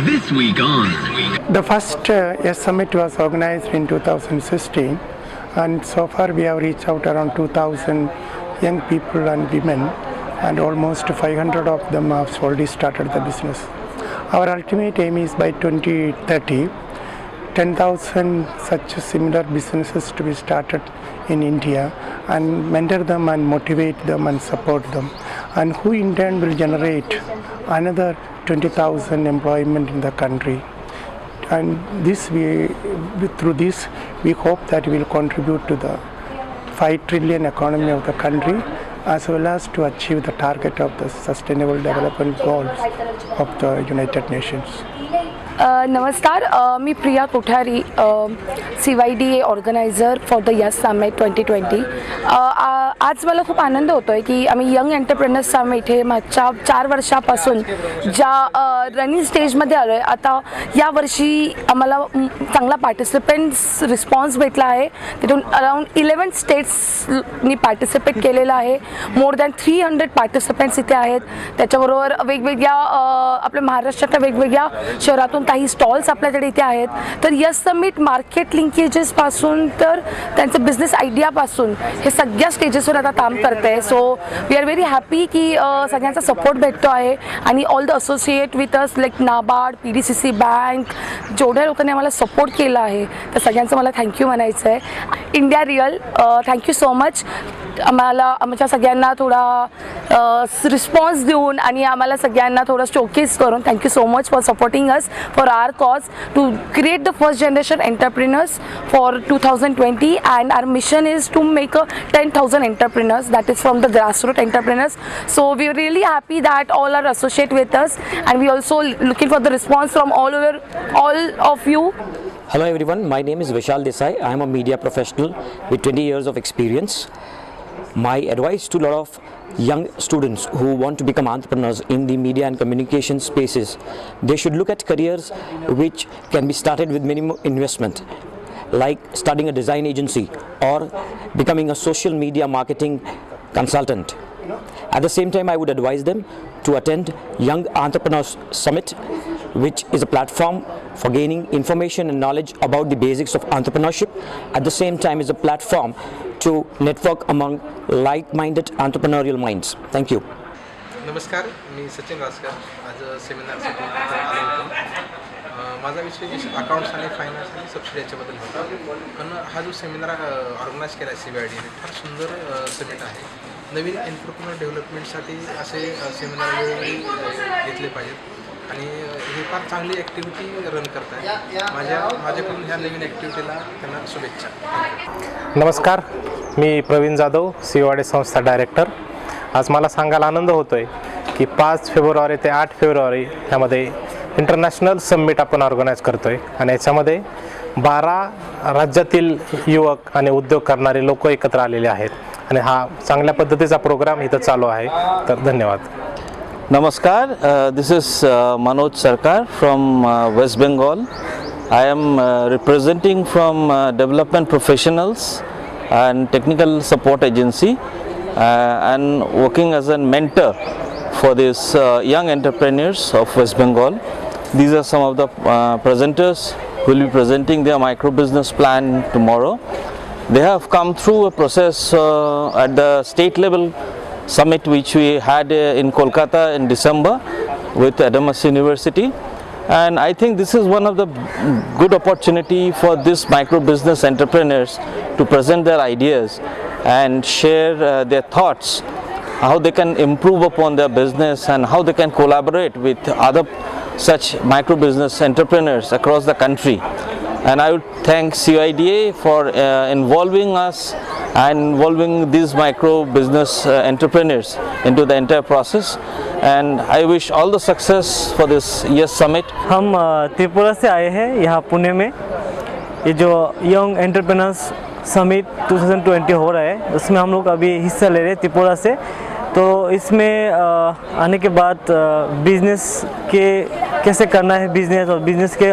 This week on. The first Yes Summit was organized in 2016, and so far we have reached out around 2,000 young people and women, and almost 500 of them have already started the business. Our ultimate aim is by 2030, 10,000 such similar businesses to be started in India, and mentor them and motivate them and support them, and who in turn will generate another 20,000 employment in the country. And through this we hope that we will contribute to the 5 trillion economy of the country, as well as to achieve the target of the sustainable development goals of the United Nations. नमस्कार, मी Priya Kothari, CYDA organiser for the yes summit 2020. आज मला खूप आनंद होतो आहे की आम्ही young entrepreneurs summit हे मागच्या 4 वर्षापासून ज्या रनिंग स्टेजमध्ये आलो आहे, आता यावर्षी आम्हाला चांगला पार्टिसिपेंट्स रिस्पॉन्स भेटला आहे. तिथून अराउंड 11 स्टेट्सनी पार्टिसिपेट केलेलं आहे. मोर दॅन 300 पार्टिसिपेंट्स इथे आहेत. त्याच्याबरोबर वेगवेगळ्या आपल्या महाराष्ट्राच्या वेगवेगळ्या शहरातून काही स्टॉल्स आपल्याकडे इथे आहेत. तर यस समिट मार्केट लिंकेजेसपासून तर त्यांचं बिझनेस आयडियापासून हे सगळ्या स्टेजेसवर आता काम करते आहे. So we are very happy की सगळ्यांचा सपोर्ट भेटतो आहे. आणि all the associate with us like NABARD, PDCC bank, जेवढ्या लोकांनी आम्हाला सपोर्ट केला आहे तर सगळ्यांचं मला थँक्यू म्हणायचं आहे. India real, thank you so much. आम्हाला आमच्या सगळ्यांना थोडा रिस्पॉन्स देऊन आणि आम्हाला सगळ्यांना थोडं शोकेस करून thank you so much for supporting us for our cause to create the first generation entrepreneurs for 2020. and our mission is to make 10,000 entrepreneurs, that is from the grassroots entrepreneurs. So we are really happy that all are associated with us, and we also looking for the response from all of you. Hello everyone, my name is Vishal Desai. I am a media professional with 20 years of experience. My advice to a lot of young students who want to become entrepreneurs in the media and communication spaces, they should look at careers which can be started with minimum investment, like starting a design agency or becoming a social media marketing consultant. At the same time, I would advise them to attend Young Entrepreneurs Summit, which is a platform for gaining information and knowledge about the basics of entrepreneurship. At the same time, is a platform to network among like-minded entrepreneurial minds. Thank you. नमस्कार, मी सचिन रासकर. आज सेमिनारसाठी आलो होतो. माझा विषय accounts आणि finance आणि subsidy याच्याबद्दल होता. पण हा जो सेमिनार ऑर्गनाईज केला आहे CYDA ने, फार सुंदर सेमिनार आहे. नवीन एंटरप्रेन्योर डेव्हलपमेंटसाठी असे सेमिनार वेळोवेळी घेतले पाहिजेत आणि हे फार चांगली ॲक्टिव्हिटी रन करत आहे. माझ्याकडून ह्या नवीन ॲक्टिव्हिटीला त्यांना शुभेच्छा. नमस्कार, मी प्रवीण जाधव, CYDA संस्था डायरेक्टर. आज मला सांगायला आनंद होतो आहे की 5 फेब्रुवारी ते 8 फेब्रुवारी ह्यामध्ये इंटरनॅशनल समिट आपण ऑर्गनाईज करतो आहे आणि याच्यामध्ये 12 राज्यातील युवक आणि उद्योग करणारे लोक एकत्र आलेले आहेत आणि हा चांगल्या पद्धतीचा प्रोग्राम इथं चालू आहे. तर धन्यवाद. Namaskar, this is Manoj Sarkar from West Bengal. I am representing from Development Professionals and Technical Support Agency and working as a mentor for these young entrepreneurs of West Bengal. These are some of the presenters who will be presenting their micro business plan tomorrow. They have come through a process at the state level summit which we had in Kolkata in December with Adamas University, and I think this is one of the good opportunity for these micro business entrepreneurs to present their ideas and share their thoughts, how they can improve upon their business and how they can collaborate with other such micro business entrepreneurs across the country. And I would thank CYDA for involving us and involving these micro business entrepreneurs into the entire process, and I wish all the success for this Yes Summit. हम त्रिपुरा से आए हैं यहाँ पुणे में. ये जो young entrepreneurs summit 2020 हो रहा है उसमें हम लोग अभी हिस्सा ले रहे हैं त्रिपुरा से. तो इसमें आने के बाद बिज़नेस के कैसे करना है बिज़नेस और बिज़नेस के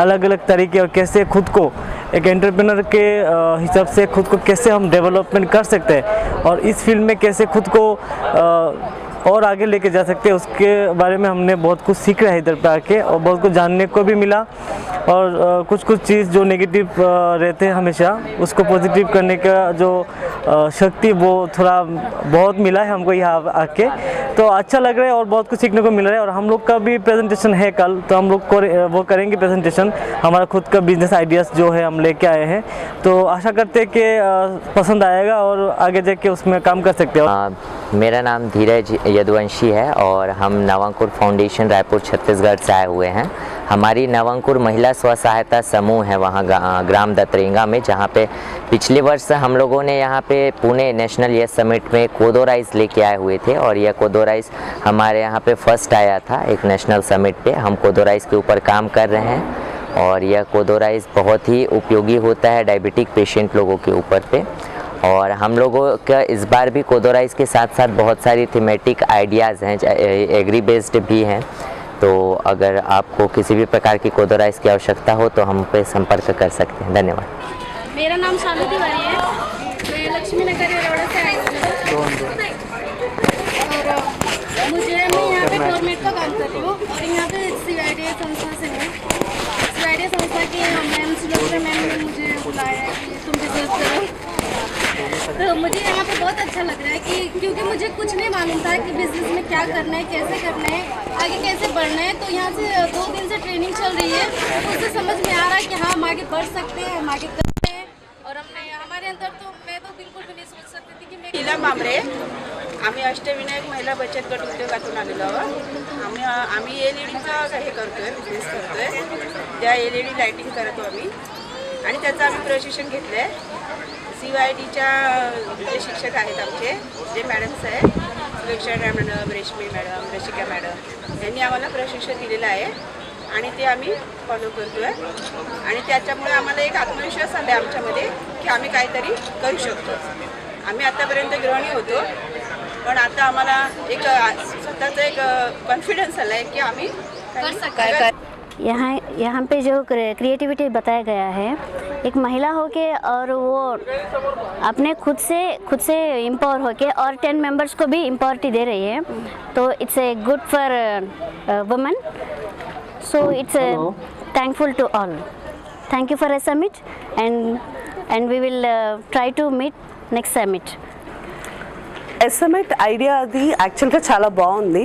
अलग अलग तरीके और कैसे खुद को एक एंटरप्रेन्योर के हिसाब से खुद को कैसे हम डेवलपमेंट कर सकते हैं और इस फील्ड में कैसे खुद को और आगे लेके जा सकते हैं, उसके बारे में हमने बहुत कुछ सीख रहे हैं इधर पे आके, और बहुत कुछ जानने को भी मिला। और कुछ कुछ चीज़ जो नेगेटिव रहते हैं हमेशा, उसको पॉजिटिव करने का जो शक्ति वो थोड़ा बहुत मिला है हमको यहाँ आके, तो अच्छा लग रहा है और बहुत कुछ सीखने को मिल रहा है। और हम लोग का भी प्रेजेंटेशन है कल, तो हम लोग को वो करेंगे प्रेजेंटेशन, हमारा खुद का बिजनेस आइडियाज़ जो है हम लेके आए हैं। तो आशा करते हैं कि पसंद आएगा और आगे जाके उसमें काम कर सकते हैं। मेरा नाम धीरज यदुवंशी है और हम नवांकुर फाउंडेशन रायपुर छत्तीसगढ़ से आए हुए हैं। हमारी नवांकुर महिला स्व सहायता समूह है वहाँ ग्राम दतरेंगा में, जहाँ पे पिछले वर्ष हम लोगों ने यहाँ पे पुणे नेशनल यस समिट में कोदो राइस लेके आए हुए थे, और यह कोदो राइस हमारे यहाँ पे फर्स्ट आया था एक नेशनल समिट पे। हम कोदो राइस के ऊपर काम कर रहे हैं और यह कोदो राइस बहुत ही उपयोगी होता है डायबिटिक पेशेंट लोगों के ऊपर पे। और हम लोगों का इस बार भी कोदो राइस के साथ साथ बहुत सारी थीमेटिक आइडियाज़ हैं, एग्री बेस्ड भी हैं। तो अगर आपको किसी भी प्रकार की कोदो राइस की आवश्यकता हो तो हम पे संपर्क कर सकते हैं। धन्यवाद। मेरा नाम शालू तिवारी है, मैं लक्ष्मी नगर एरोड़ा से आई हूँ और मैं यहाँ पे गवर्नमेंट का काम कर रही हूँ और यहाँ पे CYDA संस्था से हूँ। CYDA संस्था की मैम सुलक्षणा मैम ने मुझे बुलाया है कि तुम बिजनेस करो, तो मुझे यहाँ पे बहुत अच्छा लग रहा है कि क्योंकि मुझे कुछ नहीं मालूम था कि बिज़नेस में क्या करना है, कैसे करना है, आगे कैसे बढ़ना है। तो यहाँ से 2 दिन से ट्रेनिंग चल रही है, तो उससे समझ में आ रहा है कि हाँ हम आगे बढ़ सकते हैं, हम आगे करते हैं। और हमारे अंदर तो मैं तो बिलकुल भी नहीं सोच सकती थी कि मैं लीला मामरे, आम्ही अष्टविनायक महिला बचत गट उद्योगातून आलेलो आहोत। आम्ही LED-चा हे करतोय, बिझनेस करतोय, त्या LED लाइटिंग करतो आम्ही, आणि त्याचं आम्ही प्रशिक्षण घेतलं आहे। CYDच्या जे शिक्षक आहेत आमचे, जे मॅडम्स आहेत, सुलक्षणा मॅडम, रेशमी मॅडम, रशिका मॅडम, यांनी आम्हाला प्रशिक्षण दिलेलं आहे आणि ते आम्ही फॉलो करतो आहे। आणि त्याच्यामुळे आम्हाला एक आत्मविश्वास आला आहे आमच्यामध्ये की आम्ही काहीतरी करू शकतो। आम्ही आतापर्यंत गृहिणी होतो, पण आता आम्हाला एक स्वतःचा एक कॉन्फिडन्स आला आहे की आम्ही कर सकतो। यहाँ पे जो क्रिएटिविटी बताया गया है, एक महिला होके और वो अपने खुद से एम्पावर होके और 10 मेंबर्स को भी एम्पावरिटी दे रही है, तो it's a good for women. So it's thankful to all. Thank you for a summit and we will try to meet next summit. ఎస్ఎంఎట్ ఐడియా అది యాక్చువల్గా చాలా బాగుంది.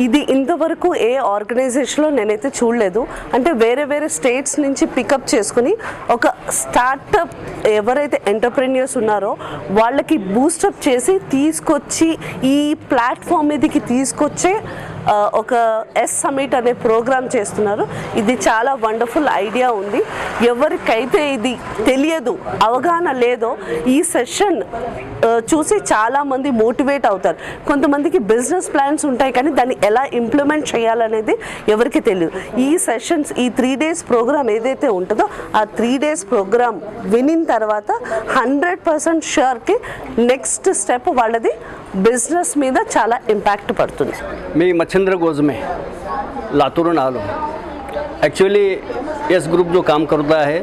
ఇది ఇంతవరకు ఏ ఆర్గనైజేషన్లో నేనైతే చూడలేదు. అంటే వేరే వేరే స్టేట్స్ నుంచి పికప్ చేసుకుని ఒక స్టార్టప్ ఎవరైతే ఎంటర్ప్రెన్యూర్స్ ఉన్నారో వాళ్ళకి బూస్టప్ చేసి తీసుకొచ్చి ఈ ప్లాట్ఫామ్ మీదకి తీసుకొచ్చే ఒక ఎస్ సమిట్ అనే ప్రోగ్రామ్ చేస్తున్నారు. ఇది చాలా వండర్ఫుల్ ఐడియా ఉంది. ఎవరికైతే ఇది తెలియదు, అవగాహన లేదో ఈ సెషన్ చూసి చాలామంది మోటివేట్ అవుతారు. కొంతమందికి బిజినెస్ ప్లాన్స్ ఉంటాయి కానీ దాన్ని ఎలా ఇంప్లిమెంట్ చేయాలనేది ఎవరికి తెలియదు. ఈ సెషన్స్, ఈ 3 days ప్రోగ్రామ్ ఏదైతే ఉంటుందో ఆ 3 days ప్రోగ్రామ్ వినిన తర్వాత 100% ష్యూర్కి నెక్స్ట్ స్టెప్ వాళ్ళది बिझनेस మీద చాలా ఇంపాక్ట్ పడుతుంది. मी मच्छिंद्र गोजमे लातूरून आलो. ॲक्च्युली एस ग्रुप जो काम करतो आहे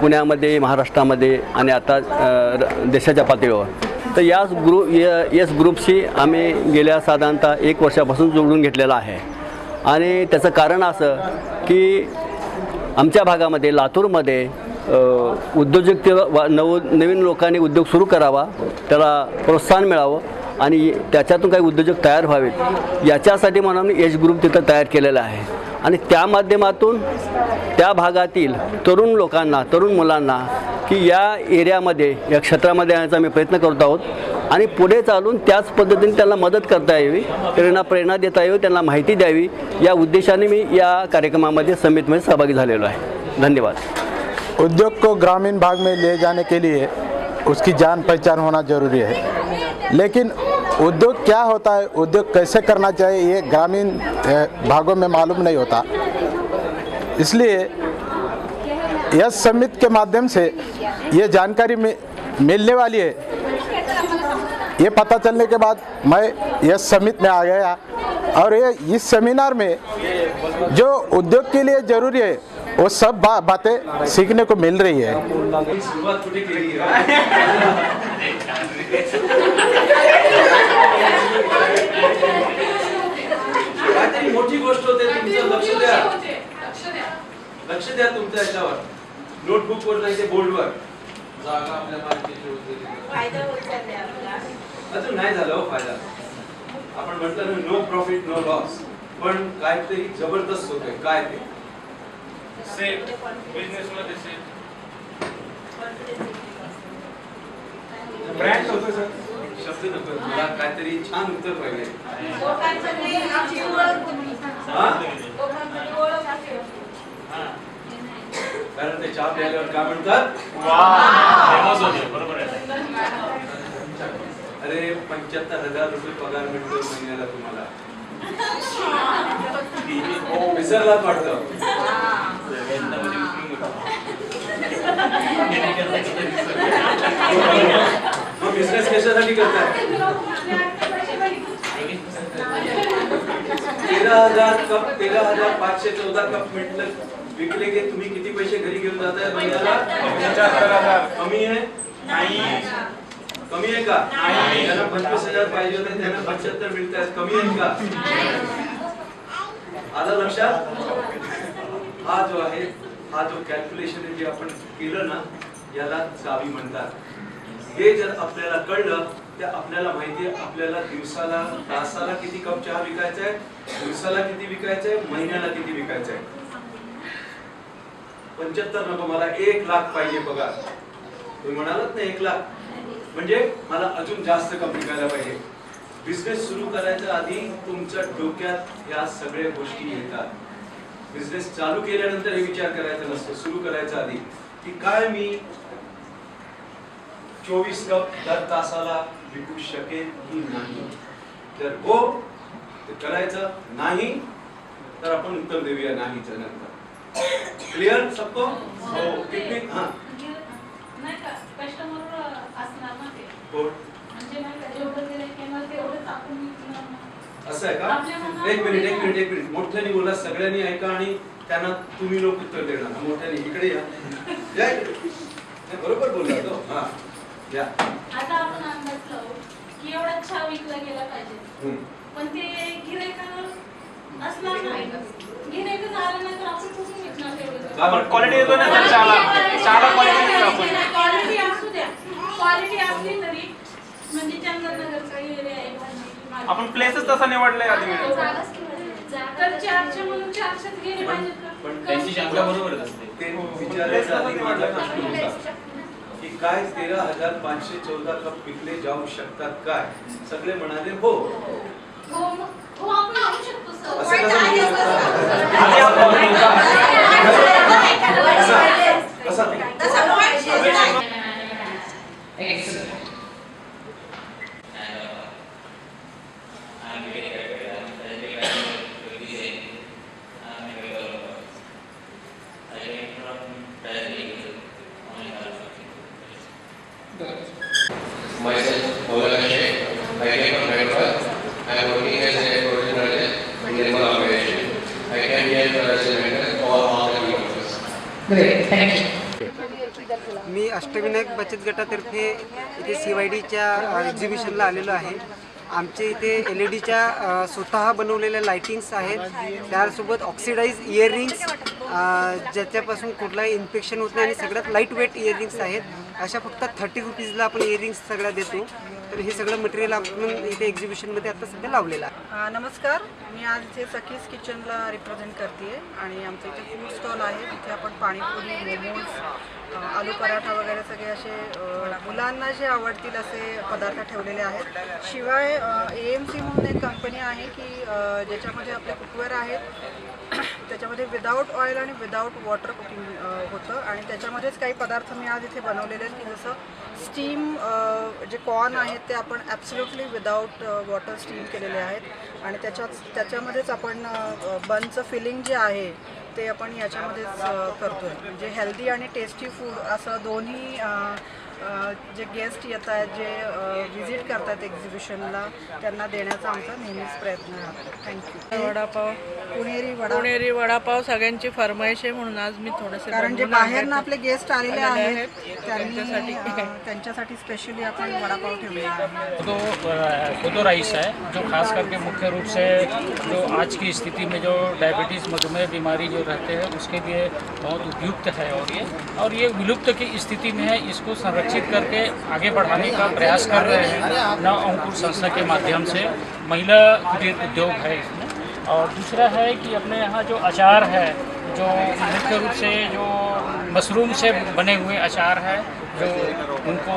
पुण्यामध्ये, महाराष्ट्रामध्ये आणि आता देशाच्या पातळीवर, तर एस ग्रुपशी आम्ही गेल्या साधारणतः 1 वर्षापासून जोडून घेतलेला आहे. आणि त्याचं कारण असं की आमच्या भागामध्ये, लातूरमध्ये उद्योजकतेला नवीन लोकांनी उद्योग सुरू करावा, त्याला प्रोत्साहन मिळावं आणि त्याच्यातून काही उद्योजक तयार व्हावेत, याच्यासाठी म्हणून एज ग्रुप तिथं तयार केलेला आहे. आणि त्या माध्यमातून त्या भागातील तरुण लोकांना, तरुण मुलांना की या एरियामध्ये, या क्षेत्रामध्ये येण्याचा आम्ही प्रयत्न करत आहोत आणि पुढे चालून त्याच पद्धतीने त्यांना मदत करता यावी, त्यांना प्रेरणा देता यावी, त्यांना माहिती द्यावी, या उद्देशाने मी या कार्यक्रमामध्ये समिटमध्ये सहभागी झालेलो आहे. धन्यवाद. उद्योग को ग्रामीण भाग में ले जाने के लिए उसकी जान पहचान होना ज़रूरी है, लेकिन उद्योग क्या होता है, उद्योग कैसे करना चाहिए, ये ग्रामीण भागों में मालूम नहीं होता. इसलिए यस समिट के माध्यम से ये जानकारी मिलने वाली है. ये पता चलने के बाद मैं यस समिट में आ गया और ये इस सेमिनार में जो उद्योग के लिए ज़रूरी है वो सब बातें सीखने को मिल रही है. द्या तुमच्या याच्यावर, नोटबुकवर नाही ते बोर्डवर. जागा आपल्या मालकीची होती. फायदा होत चाललाय आपला. अजून नाही झालं हो फायदा. आपण म्हटलं ना नो प्रॉफिट नो लॉस, पण काहीतरी जबरदस्त होतंय. काय ते सेफ बिझनेसमध्ये सेफ ब्रँड होतं सर. शब्द नको, मला काहीतरी छान उत्तर पाहिजे. कारण ते चहा प्यायल्यावर काय म्हणतात, अरे 75,000 रुपये पगार मिळतो महिन्याला तुम्हाला. विसरलाच वाटतं. मग बिझनेस कशासाठी करताय? 13,514 कप म्हटलं विकले की तुम्ही किती पैसे घरी घेऊन जाताय महिन्याला? 75,000. कमी आहे? नाही. कमी आहे का? नाही. त्यांना 25,000 पाहिजे होते, त्यांना 75 मिळत आहेत. कमी आहे का? आलं लक्षात? हा जो आहे, हा जो कॅल्क्युलेशन जे आपण केलं ना, याला चावी म्हणतात. हे जर आपल्याला कळलं तर आपल्याला माहिती आहे आपल्याला दिवसाला तासाला किती कप चहा विकायचा आहे, दिवसाला किती विकायचं आहे, महिन्याला किती विकायचं आहे. 75 नको, मला 1 लाख पाहिजे पगार. तुम्ही म्हणालात ना 1 लाख, म्हणजे मला अजून जास्त कप विकायला पाहिजे. बिझनेस सुरू करायच्या आधी तुमच्या डोक्यात या सगळ्या गोष्टी येतात. बिझनेस चालू केल्यानंतर हे विचार करायचा नसतो. सुरू करायच्या आधी की काय मी 24 कप दर तासाला विकू शकेन की नाही. जर हो तर करायचं, नाही तर आपण उत्तर देऊया नाहीच नंतर. क्लियर सबको? हो. किती? हां नाही का कस्टमर असणार ना ते. हो. म्हणजे नाही का जेवढं दिलं केलं तेवढंच आपण विकणार. असं आहे का? एक मिनिट मोठ्याने बोला, सगळ्यांनी ऐका आणि त्यांना तुम्ही लोक उत्तर देणार. मोठ्याने इकडे या. बरोबर बोलला तो. हां या. आता आपण अंदाज लावू की एवढा चहा विकला गेला पाहिजे, पण ते गिऱ्हाईकावर असणार नाही. गिऱ्हाईक झालं नाही तर आपण कुठून विकणार तेवढं? क्वालिटी येतो ना चहाला. चहाला क्वालिटी असू द्या, क्वालिटी असली तरी म्हणजे चंदननगरचा एरिया आहे, आपण प्लेसच तसा निवडलाय आधी. तर 400 म्हणून 400 गेले पाहिजेत का? पण त्यांची शंका बरोबरच असते. ते विचारायचा आधी माझा प्रश्न होता की काय 13,514 कप विकले जाऊ शकतात काय? सगळे म्हणाले हो. हो आपण म्हणू शकतो सर. असं कसं म्हणू शकता? Myself, Maulana Sheikh. I came from Hyderabad. I am working as an air in Nirmal Organization. I came here as a mentor for all the members. Great, thank you. मी अष्टविनायक बचत गटातर्फे इथे CYDच्या एक्झिबिशनला आलेलो आहे. आमचे इथे LED-च्या स्वतः बनवलेल्या लाइटिंग्स आहेत, त्यासोबत ऑक्सिडाइज इयरिंग्स ज्याच्यापासून कुठलाही इन्फेक्शन होत नाही आणि सगळ्यात लाईट वेट इयरिंग्स आहेत. अशा फक्त 30 रुपीजला आपण इयरिंग्स सगळ्या देतो. तर हे सगळं मटेरियल आपण इथे एक्झिबिशनमध्ये आता सध्या लावलेलं आहे. नमस्कार, मी आज इथे सखीज किचनला रिप्रेझेंट करते आणि आमचं इथे फूड स्टॉल आहे. तिथे आपण पाणीपुरी, मोमोज, आलू पराठा वगैरे सगळे असे मुलांना जे आवडतील असे पदार्थ ठेवलेले आहेत. शिवाय AMC म्हणून एक कंपनी आहे की ज्याच्यामध्ये आपले कुकवेअर आहेत, त्याच्यामध्ये विदाऊट ऑइल आणि विदाऊट वॉटर कुकिंग होतं आणि त्याच्यामध्येच काही पदार्थ मी आज इथे बनवलेले आहेत की जसं स्टीम जे कॉर्न आहेत ते आपण ॲब्सोल्युटली विदाऊट वॉटर स्टीम केलेले आहेत आणि त्याच्यामध्येच आपण बनचं फिलिंग जे आहे ते आपण याच्यामध्येच करतो आहे. म्हणजे हेल्दी आणि टेस्टी फूड असं दोन्ही जे गेस्ट येत आहेत जे व्हिजिट करतात एक्झिबिशनला त्यांना देण्याचा आमचा नेहमीच प्रयत्न राहतो. थँक्यू. वडापाव पुणेरी वडापाव सगळ्यांची फरमाईश आहे म्हणून आज मी थोडेसे कारण जे बाहेरनं आपले गेस्ट आलेले आहेत त्यांच्यासाठी स्पेशली आपण वडापाव ठेवलेला आहे. खुदो राइस है जो खास करके मुख्य रूप से जो आज की स्थिति में जो डायबिटीज़ मधुमेह बीमारी जो रहते हैं उसके लिए बहुत उपयुक्त है और ये विलुप्त की स्थिति में है. इसको संरक्षित करके आगे बढ़ाने का प्रयास कर रहे हैं नव अंकुर संस्था के माध्यम से. महिला कुटीर उद्योग है इसमें. और दूसरा है कि अपने यहाँ जो अचार है जो मुख्य रूप से जो मशरूम से बने हुए अचार है जो उनको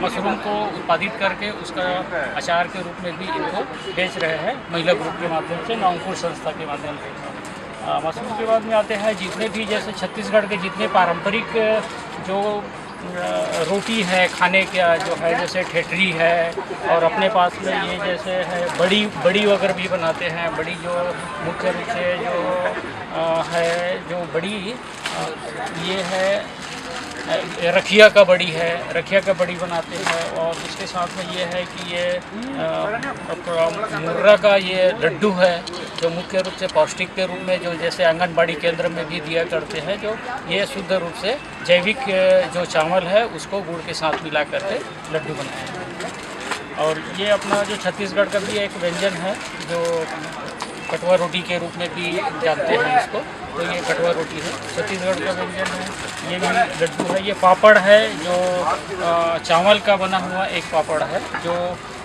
मशरूम को उत्पादित करके उसका अचार के रूप में भी इनको बेच रहे हैं महिला ग्रुप के माध्यम से नवंकुर संस्था के माध्यम से. मशरूम के बाद में आते हैं जितने भी जैसे छत्तीसगढ़ के जितने पारंपरिक जो रोटी है खाने का जो है जैसे ठेठरी है और अपने पास में ये जैसे है बड़ी वगैरह भी बनाते हैं. बड़ी जो मुख्य रूप से जो है जो बड़ी ये है रखिया का बड़ी बनाते हैं. और इसके साथ में ये है कि ये मुर्रा का ये लड्डू है जो मुख्य रूप से पौष्टिक के रूप में जो जैसे आंगनबाड़ी केंद्र में भी दिया करते हैं. जो ये शुद्ध रूप से जैविक जो चावल है उसको गुड़ के साथ मिला करके लड्डू बनाए हैं. और ये अपना जो छत्तीसगढ़ का भी एक व्यंजन है जो कटवा रोटी के रूप में भी जानते हैं इसको. तो ये कटवा रोटी है छत्तीसगढ़ का व्यंजन है. ये भी लड्डू है. ये पापड़ है जो चावल का बना हुआ एक पापड़ है जो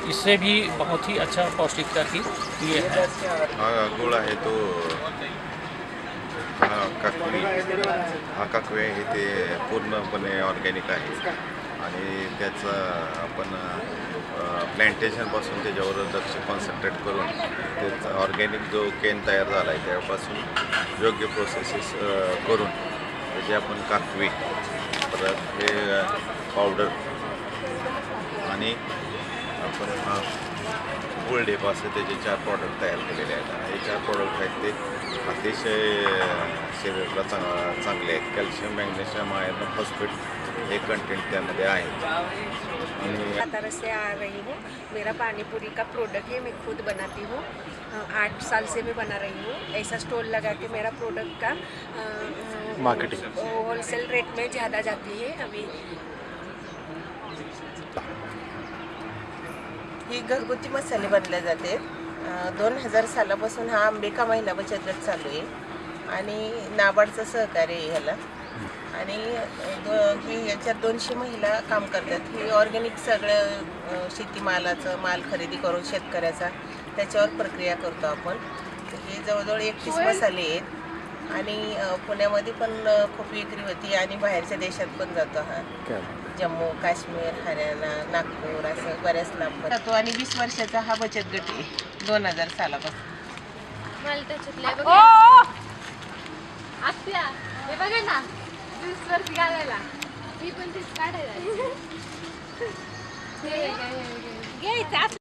इससे भी बहुत ही अच्छा पौष्टिकता की ये है. गुळ आहे तो काकवे हे ते पूर्णपणे ऑर्गॅनिक आहे आणि त्याचं आपण प्लॅन्टेशनपासून त्याच्यावर लक्ष कॉन्सन्ट्रेट करून त्याचा ऑर्गॅनिक जो केन तयार झाला आहे त्यापासून योग्य प्रोसेसेस करून त्याचे आपण काकवी परत हे पावडर आणि आपण गोल्डेप असं त्याचे 4 प्रॉडक्ट तयार केलेले आहेत. हे 4 प्रॉडक्ट आहेत ते अतिशय शरीराला चांगले आहेत. कॅल्शियम मॅग्नेशियम आयर्न फॉस्फेट हे कंटेंट त्यामध्ये आहे. तरह से आ रही हूँ. मेरा पानीपुरी का प्रोडक्ट है, मैं खुद बनाती हूँ. 8 साल से मैं बना रही हूँ. ऐसा स्टॉल लगा के मेरा प्रोडक्ट का मार्केटिंग होलसेल रेट में ज़्यादा जाती है. अभी ही घरगुती मसाले बनले जाते. 2000 सालापासून हा अंबिका महिला बचत गट चालू आहे आणि नाबार्डचं सहकार्य आहे ह्याला. आणि ही याच्यात 200 महिला काम करतात. ही ऑर्गॅनिक सगळं शेतीमालाचं माल खरेदी करून शेतकऱ्याचा त्याच्यावर प्रक्रिया करतो आपण. हे जवळजवळ 31 मसाले आहेत आणि पुण्यामध्ये पण खूप विक्री होती आणि बाहेरच्या देशात पण जातो हा. जम्मू काश्मीर हरियाणा नागपूर असं बऱ्याच लांब जातो. आणि 20 वर्षाचा हा बचत गट आहे 2000 सालापासून. बघा ना 20 वर्ष घालायला मी पण तेच काढायला घ्यायचं